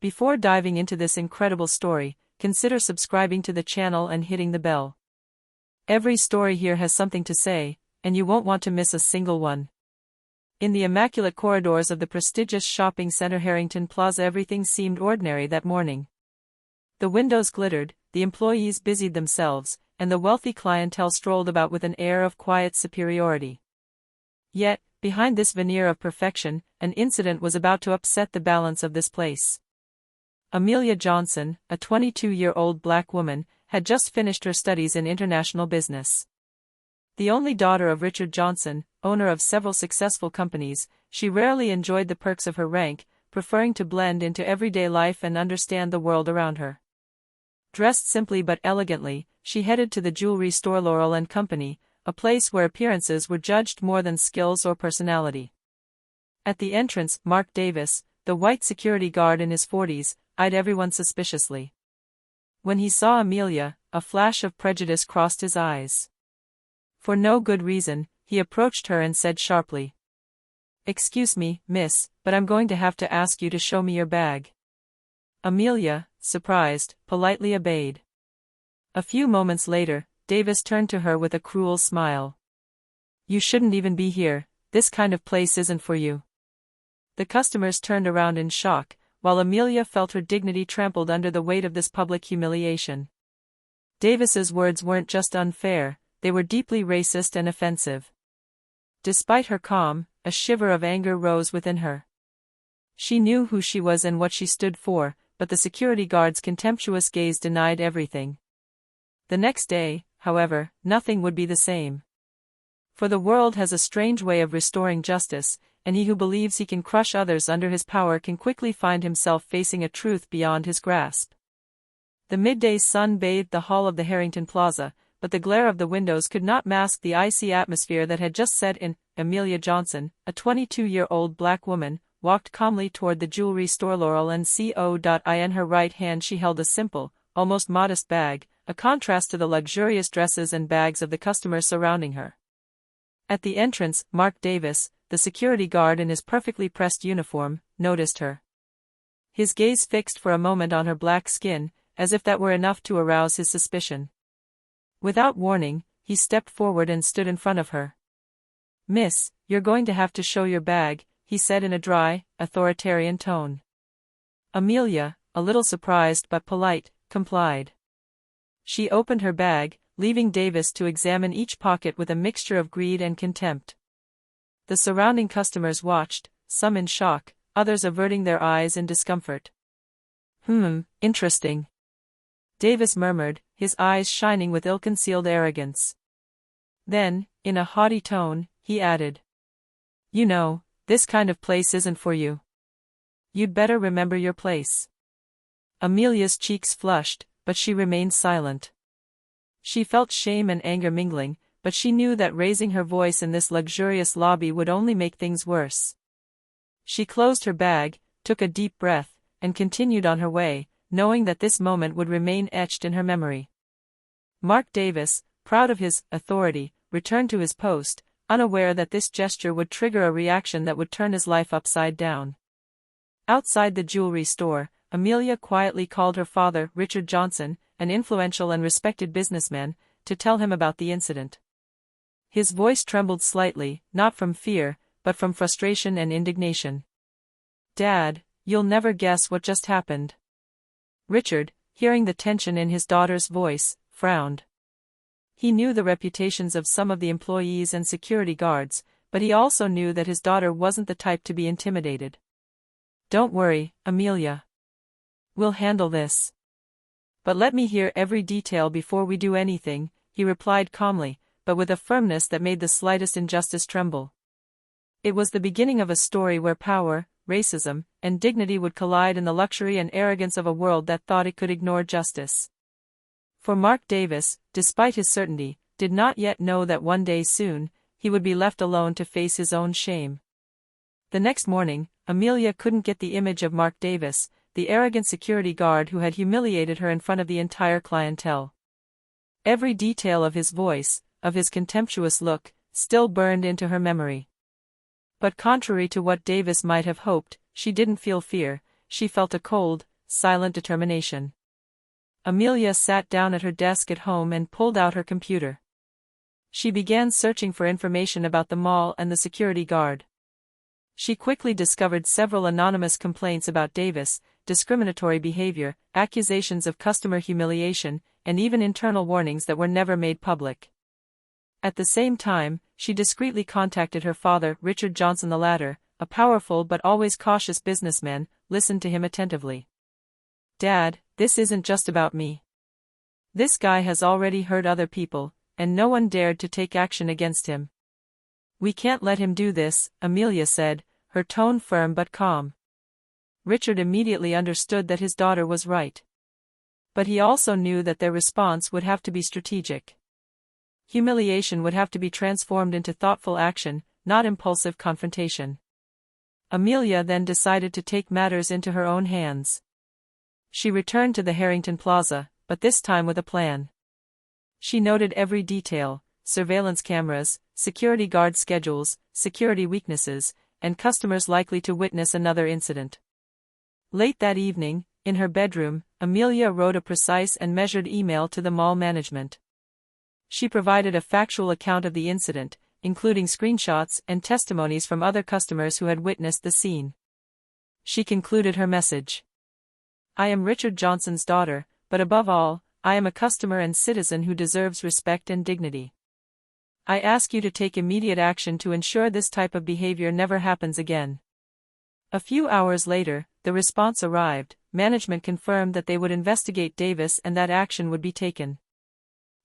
Before diving into this incredible story, consider subscribing to the channel and hitting the bell. Every story here has something to say, and you won't want to miss a single one. In the immaculate corridors of the prestigious shopping center Harrington Plaza, everything seemed ordinary that morning. The windows glittered, the employees busied themselves, and the wealthy clientele strolled about with an air of quiet superiority. Yet, behind this veneer of perfection, an incident was about to upset the balance of this place. Amelia Johnson, a 22-year-old black woman, had just finished her studies in international business. The only daughter of Richard Johnson, owner of several successful companies, she rarely enjoyed the perks of her rank, preferring to blend into everyday life and understand the world around her. Dressed simply but elegantly, she headed to the jewelry store Laurel & Company, a place where appearances were judged more than skills or personality. At the entrance, Mark Davis, the white security guard in his 40s, eyed everyone suspiciously. When he saw Amelia, a flash of prejudice crossed his eyes. For no good reason, he approached her and said sharply, "Excuse me, miss, but I'm going to have to ask you to show me your bag." Amelia, surprised, politely obeyed. A few moments later, Davis turned to her with a cruel smile. "You shouldn't even be here, this kind of place isn't for you." The customers turned around in shock, while Amelia felt her dignity trampled under the weight of this public humiliation. Davis's words weren't just unfair, they were deeply racist and offensive. Despite her calm, a shiver of anger rose within her. She knew who she was and what she stood for, but the security guard's contemptuous gaze denied everything. The next day, however, nothing would be the same. For the world has a strange way of restoring justice, and he who believes he can crush others under his power can quickly find himself facing a truth beyond his grasp. The midday sun bathed the hall of the Harrington Plaza, but the glare of the windows could not mask the icy atmosphere that had just set in. Amelia Johnson, a 22-year-old black woman, walked calmly toward the jewelry store Laurel & Co. In her right hand she held a simple, almost modest bag, a contrast to the luxurious dresses and bags of the customers surrounding her. At the entrance, Mark Davis, the security guard in his perfectly pressed uniform, noticed her. His gaze fixed for a moment on her black skin, as if that were enough to arouse his suspicion. Without warning, he stepped forward and stood in front of her. "Miss, you're going to have to show your bag," he said in a dry, authoritarian tone. Amelia, a little surprised but polite, complied. She opened her bag, leaving Davis to examine each pocket with a mixture of greed and contempt. The surrounding customers watched, some in shock, others averting their eyes in discomfort. Interesting," Davis murmured, his eyes shining with ill-concealed arrogance. Then, in a haughty tone, he added, "You know, this kind of place isn't for you. You'd better remember your place." Amelia's cheeks flushed, but she remained silent. She felt shame and anger mingling, but she knew that raising her voice in this luxurious lobby would only make things worse. She closed her bag, took a deep breath, and continued on her way, knowing that this moment would remain etched in her memory. Mark Davis, proud of his authority, returned to his post, unaware that this gesture would trigger a reaction that would turn his life upside down. Outside the jewelry store, Amelia quietly called her father, Richard Johnson, an influential and respected businessman, to tell him about the incident. His voice trembled slightly, not from fear, but from frustration and indignation. "Dad, you'll never guess what just happened." Richard, hearing the tension in his daughter's voice, frowned. He knew the reputations of some of the employees and security guards, but he also knew that his daughter wasn't the type to be intimidated. "Don't worry, Amelia. We'll handle this. But let me hear every detail before we do anything," he replied calmly, but with a firmness that made the slightest injustice tremble. It was the beginning of a story where power, racism, and dignity would collide in the luxury and arrogance of a world that thought it could ignore justice. For Mark Davis, despite his certainty, did not yet know that one day soon, he would be left alone to face his own shame. The next morning, Amelia couldn't get the image of Mark Davis, the arrogant security guard who had humiliated her in front of the entire clientele. Every detail of his voice, of his contemptuous look, still burned into her memory. But contrary to what Davis might have hoped, she didn't feel fear. she felt a cold, silent determination. Amelia sat down at her desk at home and pulled out her computer. She began searching for information about the mall and the security guard. She quickly discovered several anonymous complaints about Davis, discriminatory behavior, accusations of customer humiliation, and even internal warnings that were never made public. At the same time, she discreetly contacted her father, Richard Johnson. The latter, a powerful but always cautious businessman, listened to him attentively. "Dad, this isn't just about me. This guy has already hurt other people, and no one dared to take action against him. We can't let him do this," Amelia said, her tone firm but calm. Richard immediately understood that his daughter was right. But he also knew that their response would have to be strategic. Humiliation would have to be transformed into thoughtful action, not impulsive confrontation. Amelia then decided to take matters into her own hands. She returned to the Harrington Plaza, but this time with a plan. She noted every detail: surveillance cameras, security guard schedules, security weaknesses, and customers likely to witness another incident. Late that evening, in her bedroom, Amelia wrote a precise and measured email to the mall management. She provided a factual account of the incident, including screenshots and testimonies from other customers who had witnessed the scene. She concluded her message. "I am Richard Johnson's daughter, but above all, I am a customer and citizen who deserves respect and dignity. I ask you to take immediate action to ensure this type of behavior never happens again." A few hours later, the response arrived. Management confirmed that they would investigate Davis and that action would be taken.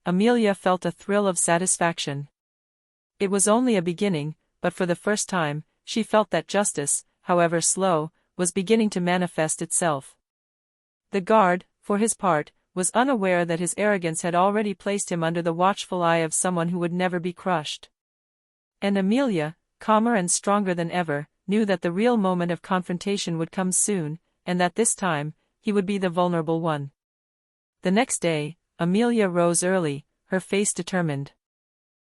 Amelia felt a thrill of satisfaction. It was only a beginning, but for the first time, she felt that justice, however slow, was beginning to manifest itself. The guard, for his part, was unaware that his arrogance had already placed him under the watchful eye of someone who would never be crushed. And Amelia, calmer and stronger than ever, knew that the real moment of confrontation would come soon, and that this time, he would be the vulnerable one. The next day, Amelia rose early, her face determined.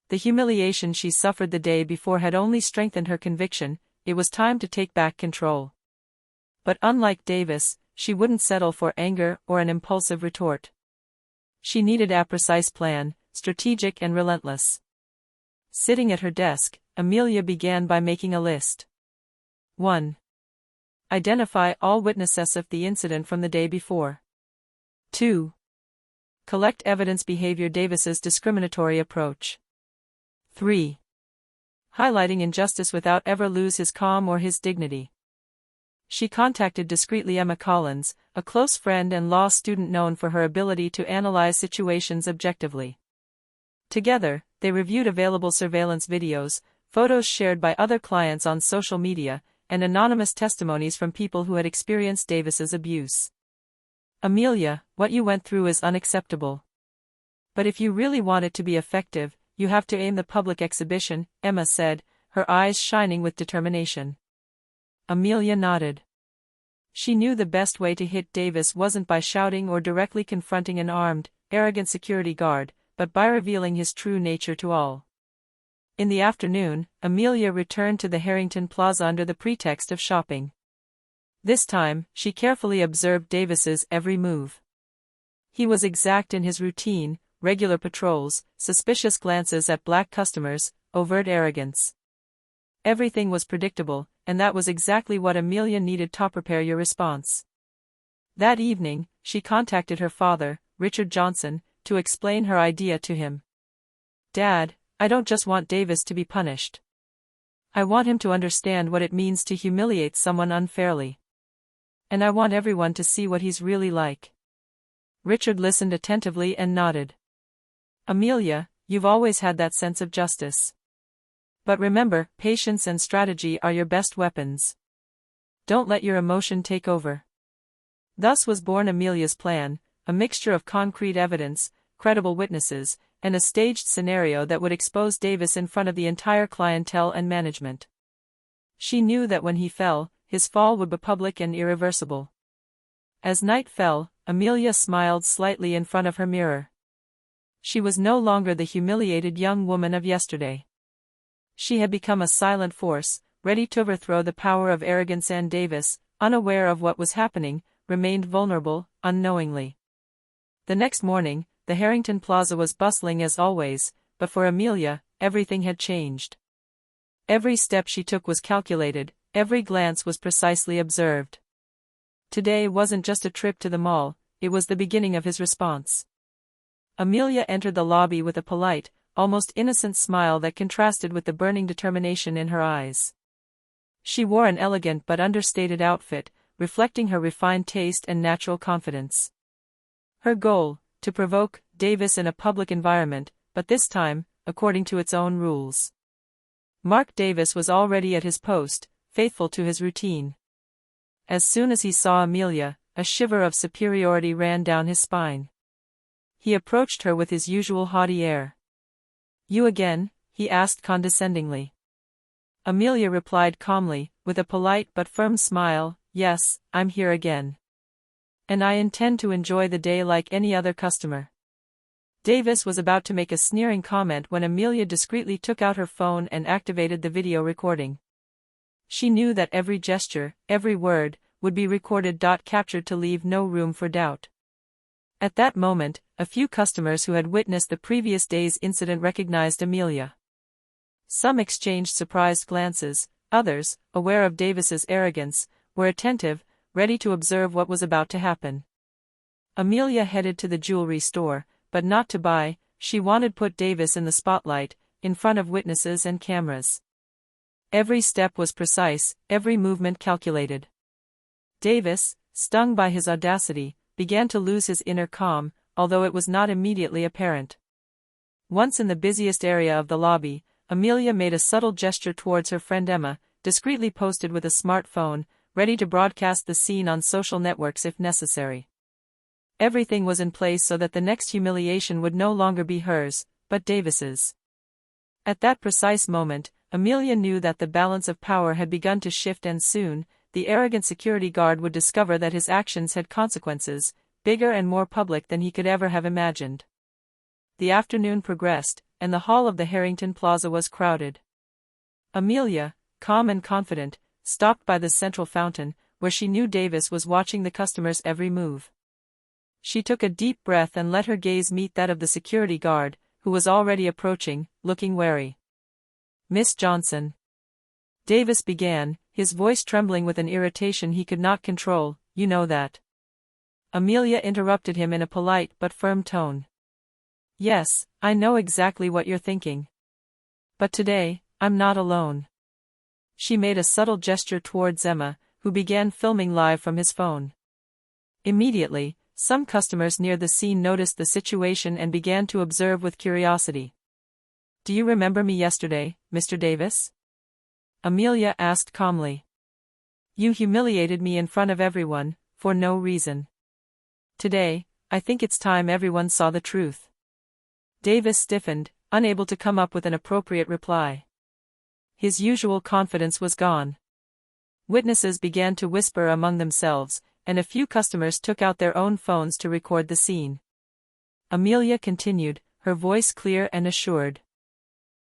The humiliation she suffered the day before had only strengthened her conviction. It was time to take back control. But unlike Davis, she wouldn't settle for anger or an impulsive retort. She needed a precise plan, strategic and relentless. Sitting at her desk, Amelia began by making a list. 1. Identify all witnesses of the incident from the day before. 2. Collect evidence behavior Davis's discriminatory approach. 3. Highlighting injustice without ever lose his calm or his dignity. She contacted discreetly Emma Collins, a close friend and law student known for her ability to analyze situations objectively. Together, they reviewed available surveillance videos, photos shared by other clients on social media, and anonymous testimonies from people who had experienced Davis's abuse. "Amelia, what you went through is unacceptable. But if you really want it to be effective, you have to aim the public exhibition," Emma said, her eyes shining with determination. Amelia nodded. She knew the best way to hit Davis wasn't by shouting or directly confronting an armed, arrogant security guard, but by revealing his true nature to all. In the afternoon, Amelia returned to the Harrington Plaza under the pretext of shopping. This time, she carefully observed Davis's every move. He was exact in his routine: regular patrols, suspicious glances at black customers, overt arrogance. Everything was predictable, and that was exactly what Amelia needed to prepare your response. That evening, she contacted her father, Richard Johnson, to explain her idea to him. "Dad, I don't just want Davis to be punished. I want him to understand what it means to humiliate someone unfairly. And I want everyone to see what he's really like." Richard listened attentively and nodded. "Amelia, you've always had that sense of justice. But remember, patience and strategy are your best weapons. Don't let your emotion take over." Thus was born Amelia's plan, a mixture of concrete evidence, credible witnesses, and a staged scenario that would expose Davis in front of the entire clientele and management. She knew that when he fell, his fall would be public and irreversible. As night fell, Amelia smiled slightly in front of her mirror. She was no longer the humiliated young woman of yesterday. She had become a silent force, ready to overthrow the power of arrogance and Davis, unaware of what was happening, remained vulnerable, unknowingly. The next morning, the Harrington Plaza was bustling as always, but for Amelia, everything had changed. Every step she took was calculated, every glance was precisely observed. Today wasn't just a trip to the mall, it was the beginning of his response. Amelia entered the lobby with a polite, almost innocent smile that contrasted with the burning determination in her eyes. She wore an elegant but understated outfit, reflecting her refined taste and natural confidence. Her goal, to provoke Davis in a public environment, but this time, according to its own rules. Mark Davis was already at his post, faithful to his routine. As soon as he saw Amelia, a shiver of superiority ran down his spine. He approached her with his usual haughty air. "You again?" he asked condescendingly. Amelia replied calmly, with a polite but firm smile, "Yes, I'm here again. And I intend to enjoy the day like any other customer." Davis was about to make a sneering comment when Amelia discreetly took out her phone and activated the video recording. She knew that every gesture, every word, would be recorded. Captured to leave no room for doubt. At that moment, a few customers who had witnessed the previous day's incident recognized Amelia. Some exchanged surprised glances, others, aware of Davis's arrogance, were attentive, ready to observe what was about to happen. Amelia headed to the jewelry store, but not to buy. She wanted to put Davis in the spotlight, in front of witnesses and cameras. Every step was precise, every movement calculated. Davis, stung by his audacity, began to lose his inner calm, although it was not immediately apparent. Once in the busiest area of the lobby, Amelia made a subtle gesture towards her friend Emma, discreetly posted with a smartphone, ready to broadcast the scene on social networks if necessary. Everything was in place so that the next humiliation would no longer be hers, but Davis's. At that precise moment, Amelia knew that the balance of power had begun to shift, and soon, the arrogant security guard would discover that his actions had consequences, bigger and more public than he could ever have imagined. The afternoon progressed, and the hall of the Harrington Plaza was crowded. Amelia, calm and confident, stopped by the central fountain, where she knew Davis was watching the customer's every move. She took a deep breath and let her gaze meet that of the security guard, who was already approaching, looking wary. "Miss Johnson," Davis began, his voice trembling with an irritation he could not control, "you know that." Amelia interrupted him in a polite but firm tone. "Yes, I know exactly what you're thinking. But today, I'm not alone." She made a subtle gesture towards Emma, who began filming live from his phone. Immediately, some customers near the scene noticed the situation and began to observe with curiosity. "Do you remember me yesterday, Mr. Davis?" Amelia asked calmly. "You humiliated me in front of everyone, for no reason. Today, I think it's time everyone saw the truth." Davis stiffened, unable to come up with an appropriate reply. His usual confidence was gone. Witnesses began to whisper among themselves, and a few customers took out their own phones to record the scene. Amelia continued, her voice clear and assured.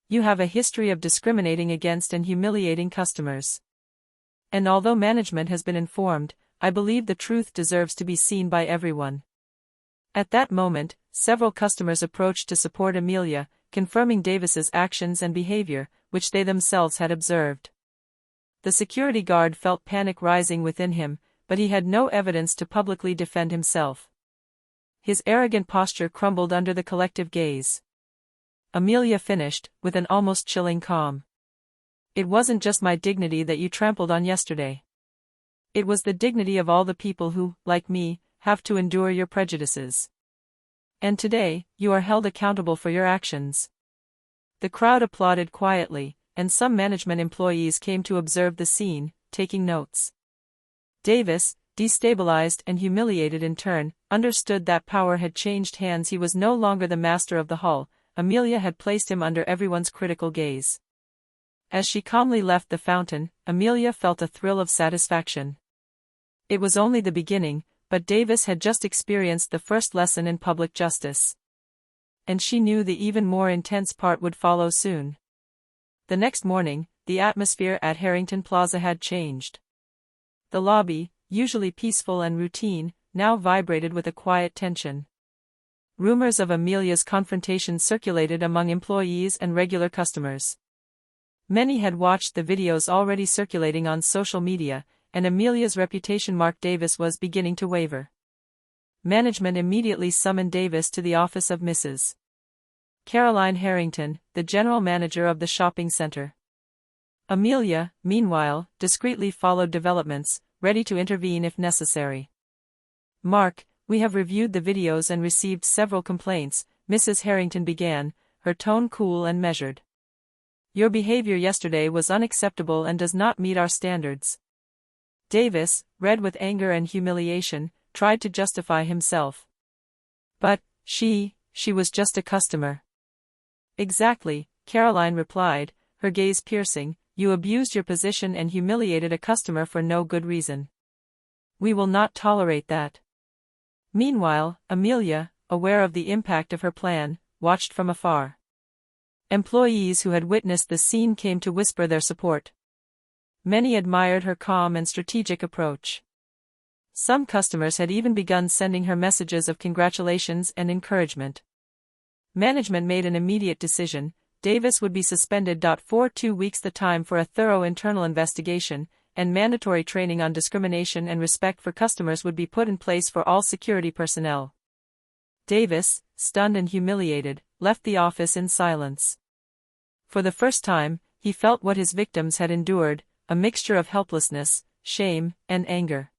"You have a history of discriminating against and humiliating customers. And although management has been informed, I believe the truth deserves to be seen by everyone." At that moment, several customers approached to support Amelia, confirming Davis's actions and behavior, which they themselves had observed. The security guard felt panic rising within him, but he had no evidence to publicly defend himself. His arrogant posture crumbled under the collective gaze. Amelia finished, with an almost chilling calm. "It wasn't just my dignity that you trampled on yesterday. It was the dignity of all the people who, like me, have to endure your prejudices. And today, you are held accountable for your actions." The crowd applauded quietly, and some management employees came to observe the scene, taking notes. Davis, destabilized and humiliated in turn, understood that power had changed hands. He was no longer the master of the hall. Amelia had placed him under everyone's critical gaze. As she calmly left the fountain, Amelia felt a thrill of satisfaction. It was only the beginning, but Davis had just experienced the first lesson in public justice. And she knew the even more intense part would follow soon. The next morning, the atmosphere at Harrington Plaza had changed. The lobby, usually peaceful and routine, now vibrated with a quiet tension. Rumors of Amelia's confrontation circulated among employees and regular customers. Many had watched the videos already circulating on social media, and Amelia's reputation Mark Davis was beginning to waver. Management immediately summoned Davis to the office of Mrs. Caroline Harrington, the general manager of the shopping center. Amelia, meanwhile, discreetly followed developments, ready to intervene if necessary. "Mark, we have reviewed the videos and received several complaints," Mrs. Harrington began, her tone cool and measured. "Your behavior yesterday was unacceptable and does not meet our standards." Davis, red with anger and humiliation, tried to justify himself. "But, she was just a customer." "Exactly," Caroline replied, her gaze piercing, "you abused your position and humiliated a customer for no good reason. We will not tolerate that." Meanwhile, Amelia, aware of the impact of her plan, watched from afar. Employees who had witnessed the scene came to whisper their support. Many admired her calm and strategic approach. Some customers had even begun sending her messages of congratulations and encouragement. Management made an immediate decision: Davis would be suspended for 2 weeks, the time for a thorough internal investigation, and mandatory training on discrimination and respect for customers would be put in place for all security personnel. Davis, stunned and humiliated, left the office in silence. For the first time, he felt what his victims had endured, a mixture of helplessness, shame, and anger.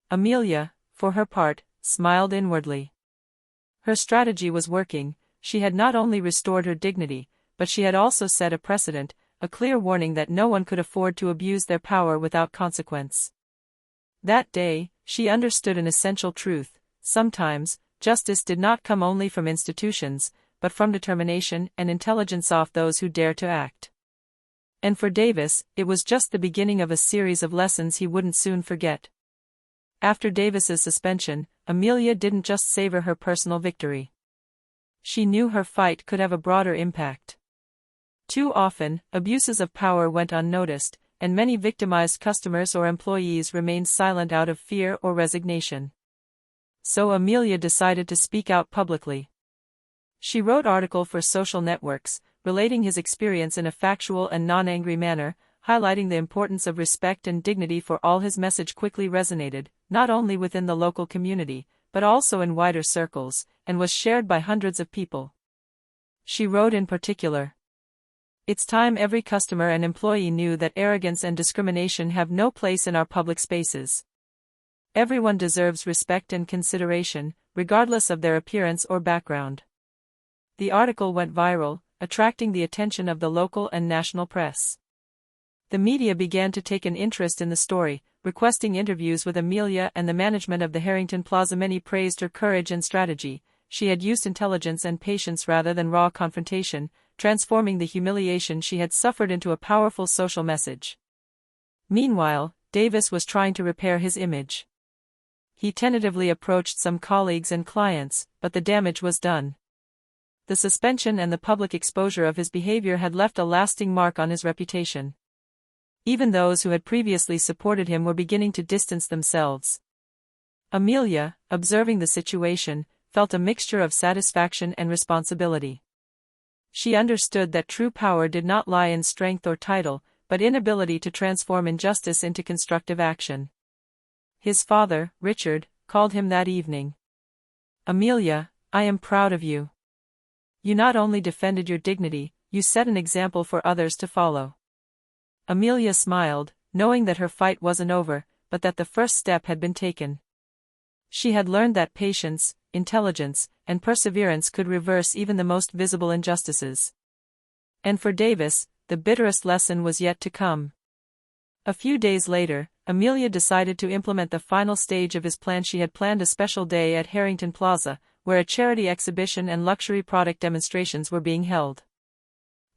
Amelia, for her part, smiled inwardly. Her strategy was working. She had not only restored her dignity, but she had also set a precedent, a clear warning that no one could afford to abuse their power without consequence. That day, she understood an essential truth: sometimes, justice did not come only from institutions, but from determination and intelligence of those who dare to act. And for Davis, it was just the beginning of a series of lessons he wouldn't soon forget. After Davis's suspension, Amelia didn't just savor her personal victory. She knew her fight could have a broader impact. Too often, abuses of power went unnoticed, and many victimized customers or employees remained silent out of fear or resignation. So Amelia decided to speak out publicly. She wrote articles for social networks, relating his experience in a factual and non-angry manner, highlighting the importance of respect and dignity for all. His message quickly resonated, not only within the local community, but also in wider circles, and was shared by hundreds of people. She wrote in particular, "It's time every customer and employee knew that arrogance and discrimination have no place in our public spaces. Everyone deserves respect and consideration, regardless of their appearance or background." The article went viral, attracting the attention of the local and national press. The media began to take an interest in the story, requesting interviews with Amelia and the management of the Harrington Plaza. Many praised her courage and strategy. She had used intelligence and patience rather than raw confrontation, transforming the humiliation she had suffered into a powerful social message. Meanwhile, Davis was trying to repair his image. He tentatively approached some colleagues and clients, but the damage was done. The suspension and the public exposure of his behavior had left a lasting mark on his reputation. Even those who had previously supported him were beginning to distance themselves. Amelia, observing the situation, felt a mixture of satisfaction and responsibility. She understood that true power did not lie in strength or title, but in ability to transform injustice into constructive action. His father, Richard, called him that evening. "Amelia, I am proud of you. You not only defended your dignity, you set an example for others to follow." Amelia smiled, knowing that her fight wasn't over, but that the first step had been taken. She had learned that patience, intelligence, and perseverance could reverse even the most visible injustices. And for Davis, the bitterest lesson was yet to come. A few days later, Amelia decided to implement the final stage of his plan. She had planned a special day at Harrington Plaza, where a charity exhibition and luxury product demonstrations were being held.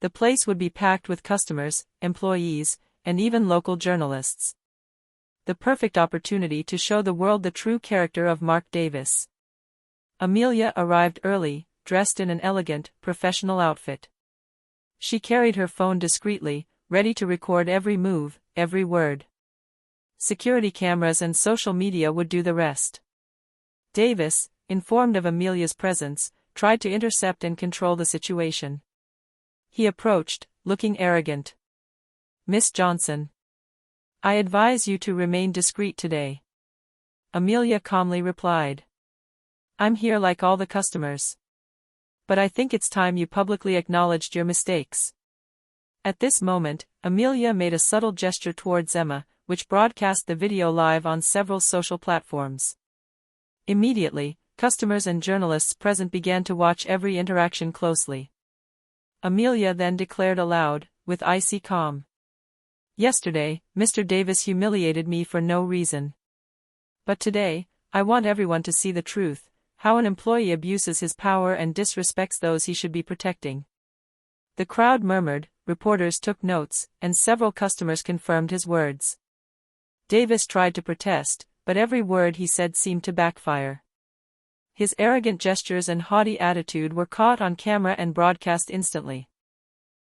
The place would be packed with customers, employees, and even local journalists. The perfect opportunity to show the world the true character of Mark Davis. Amelia arrived early, dressed in an elegant, professional outfit. She carried her phone discreetly, ready to record every move, every word. security cameras and social media would do the rest. Davis, informed of Amelia's presence, tried to intercept and control the situation. He approached, looking arrogant. "Miss Johnson, I advise you to remain discreet today." Amelia calmly replied. "I'm here like all the customers. But I think it's time you publicly acknowledged your mistakes." At this moment, Amelia made a subtle gesture towards Emma, which broadcast the video live on several social platforms. Immediately, customers and journalists present began to watch every interaction closely. Amelia then declared aloud, with icy calm. "Yesterday, Mr. Davis humiliated me for no reason. But today, I want everyone to see the truth, how an employee abuses his power and disrespects those he should be protecting." The crowd murmured, reporters took notes, and several customers confirmed his words. Davis tried to protest, but every word he said seemed to backfire. His arrogant gestures and haughty attitude were caught on camera and broadcast instantly.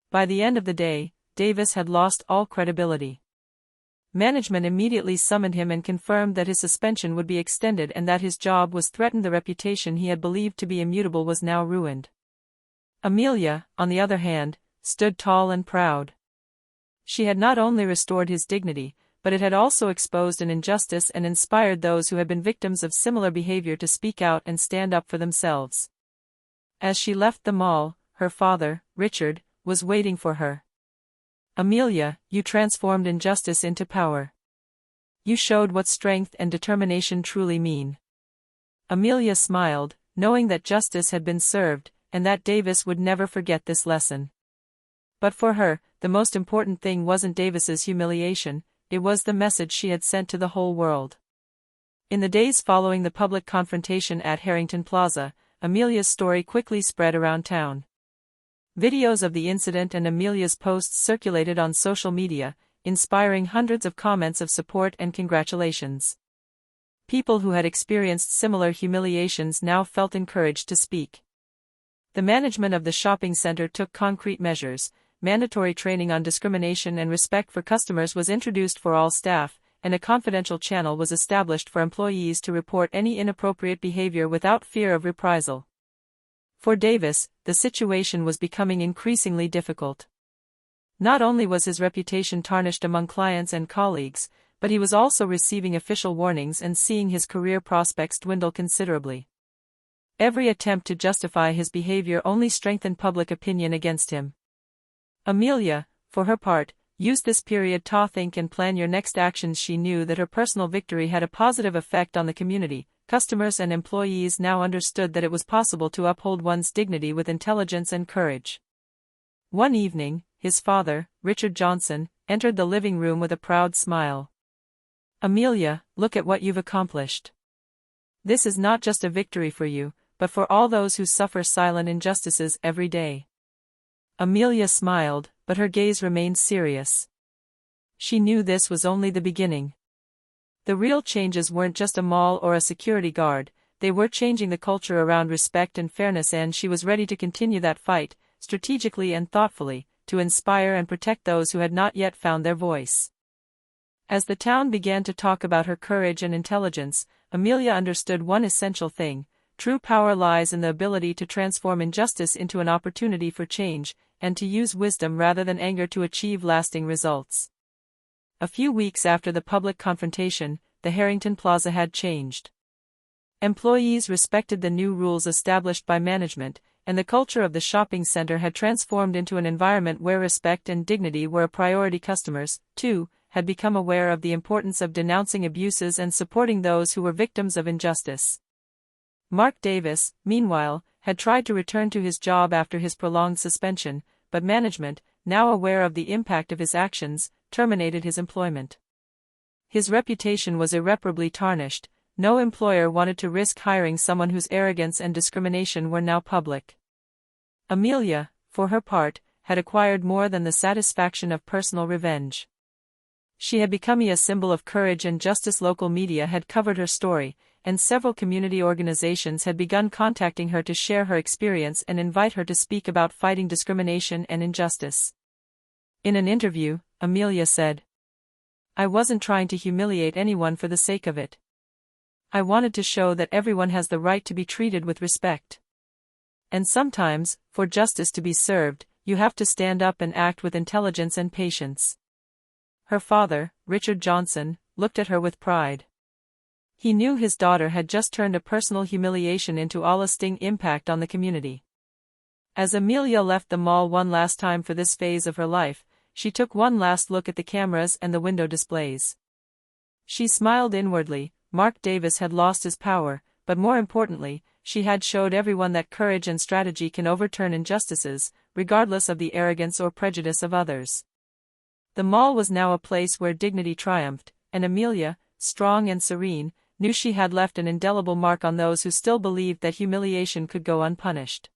By the end of the day, Davis had lost all credibility. Management immediately summoned him and confirmed that his suspension would be extended and that his job was threatened. The reputation he had believed to be immutable was now ruined. Amelia, on the other hand, stood tall and proud. She had not only restored his dignity, but it had also exposed an injustice and inspired those who had been victims of similar behavior to speak out and stand up for themselves. As she left the mall, her father, Richard, was waiting for her. "Amelia, you transformed injustice into power. You showed what strength and determination truly mean." Amelia smiled, knowing that justice had been served, and that Davis would never forget this lesson. But for her, the most important thing wasn't Davis's humiliation, it was the message she had sent to the whole world. In the days following the public confrontation at Harrington Plaza, Amelia's story quickly spread around town. Videos of the incident and Amelia's posts circulated on social media, inspiring hundreds of comments of support and congratulations. People who had experienced similar humiliations now felt encouraged to speak. The management of the shopping center took concrete measures. Mandatory training on discrimination and respect for customers was introduced for all staff, and a confidential channel was established for employees to report any inappropriate behavior without fear of reprisal. For Davis, the situation was becoming increasingly difficult. Not only was his reputation tarnished among clients and colleagues, but he was also receiving official warnings and seeing his career prospects dwindle considerably. Every attempt to justify his behavior only strengthened public opinion against him. Amelia, for her part, used this period to think and plan your next actions. She knew that her personal victory had a positive effect on the community. Customers and employees now understood that it was possible to uphold one's dignity with intelligence and courage. One evening, his father, Richard Johnson, entered the living room with a proud smile. "Amelia, look at what you've accomplished. This is not just a victory for you, but for all those who suffer silent injustices every day." Amelia smiled, but her gaze remained serious. She knew this was only the beginning. The real changes weren't just a mall or a security guard, they were changing the culture around respect and fairness, and she was ready to continue that fight, strategically and thoughtfully, to inspire and protect those who had not yet found their voice. As the town began to talk about her courage and intelligence, Amelia understood one essential thing: true power lies in the ability to transform injustice into an opportunity for change, and to use wisdom rather than anger to achieve lasting results. A few weeks after the public confrontation, the Harrington Plaza had changed. Employees respected the new rules established by management, and the culture of the shopping center had transformed into an environment where respect and dignity were a priority. Customers, too, had become aware of the importance of denouncing abuses and supporting those who were victims of injustice. Mark Davis, meanwhile, had tried to return to his job after his prolonged suspension, but management, now aware of the impact of his actions, terminated his employment. His reputation was irreparably tarnished. No employer wanted to risk hiring someone whose arrogance and discrimination were now public. Amelia, for her part, had acquired more than the satisfaction of personal revenge. She had become a symbol of courage and justice. Local media had covered her story, and several community organizations had begun contacting her to share her experience and invite her to speak about fighting discrimination and injustice. In an interview, Amelia said, I wasn't trying to humiliate anyone for the sake of it. I wanted to show that everyone has the right to be treated with respect. And sometimes, for justice to be served, you have to stand up and act with intelligence and patience. Her father, Richard Johnson, looked at her with pride. He knew his daughter had just turned a personal humiliation into a lasting impact on the community. As Amelia left the mall one last time for this phase of her life, she took one last look at the cameras and the window displays. She smiled inwardly. Mark Davis had lost his power, but more importantly, she had showed everyone that courage and strategy can overturn injustices, regardless of the arrogance or prejudice of others. The mall was now a place where dignity triumphed, and Amelia, strong and serene, knew she had left an indelible mark on those who still believed that humiliation could go unpunished.